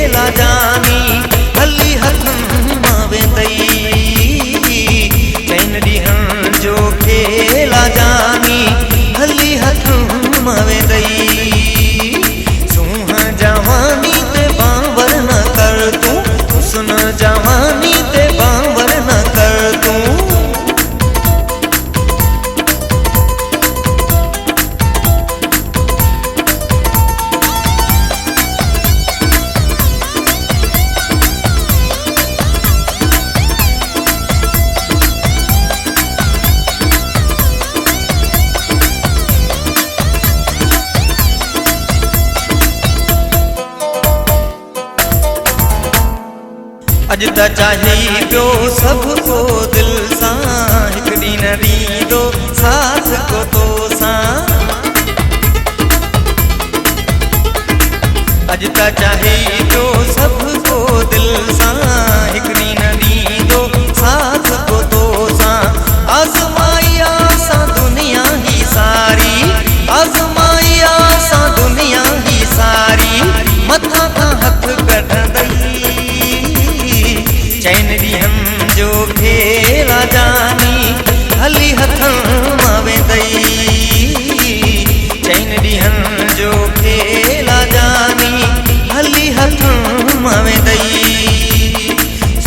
खेला जानी हली हथन मां वेंदई चैन ॾींहं जो खेला जानी हली हथन मां वेंदई सूंह जवानी ते बांवर न कर तूं सुन जवानी ते बांवर न कर तूं अज त चाहे पियो सब को दिल सां हिक ॾींहुं न ॾींदो साथ को तो सां अज त चाहे पियो सब को दिल सां हिक ॾींहुं न ॾींदो साथ को तो सां आज़माइया सां दुनिया ही सारी आज़माइया सां दुनिया ही सारी मथां खां हथ कढंदई चैन ॾींहं जो खेला जानी हली हथन मां वेंदई चैन ॾींहं जो खेला जानी हली हथन मां वेंदई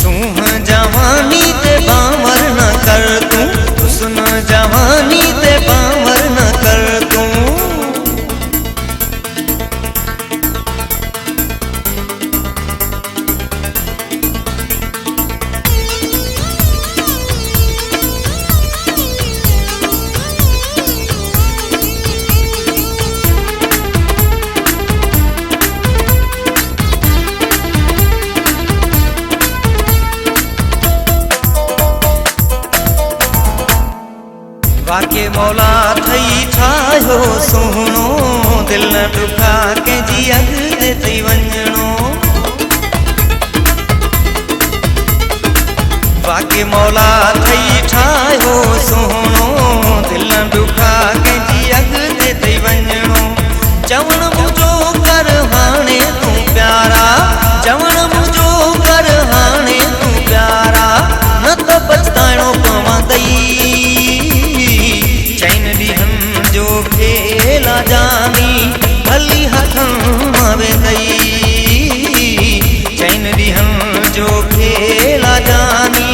सूंह जवानी ते बांवर न कर तूं सुन जवानी ते बांवर न कर तूं वाके मौला थई ठाहियो सुहिणो दिल न दुखा कंहिंजी अॻिते थई वञणो वाके मौला थई ठाहियो सुहिणो दिल न दुखा कंहिंजी अॻिते थई वञणो चवण मुंहिंजो कर हाणे तूं प्यारा चवण मुंहिंजो कर हाणे तूं प्यारा न त पछताइणो पवंदई चैन ॾींहं जो खेला जानी हली हथन मां वेंदई चैन ॾींहं जो खेला जानी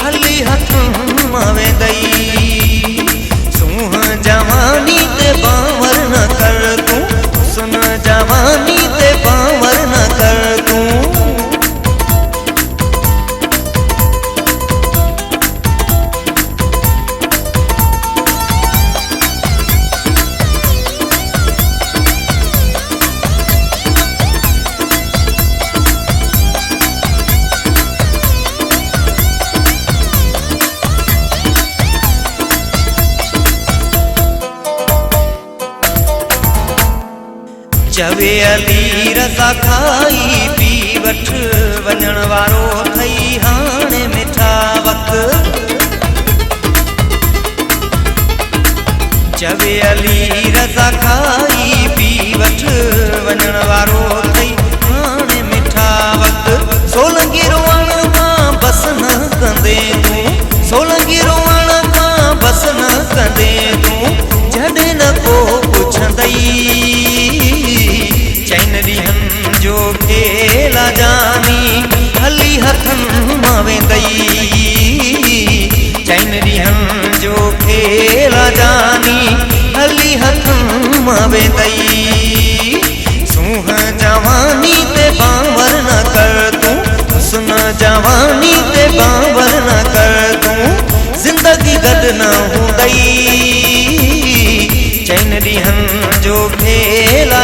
हली हथन मां वेंदई सूंह जवानी ते बांवर न कर तूं सुन जवानी ते बांवर न कर तूं चवे अली रज़ा खाई पी वठ वञण वारो थई हाणे मिठा वक़्त चवे अली रज़ा खाई पी वठ वञण वारो थई हाणे मिठा वक़्त सोलंगी रोअण खां बस न कंदे तूं सोलंगी रोअण खां बस न कंदे तूं जॾहिं न को पुछंदई चैन ॾींहं जो खेला जानी हली हथन मां वेंदई चैन ॾींहं जो खेला जानी हली हथन मां वेंदई सूंह जवानी ते बांवर न कर तूं सुन जवानी ते बांवर न कर तूं जिंदगी गॾु न हूंदई चैन ॾींहं जो खेला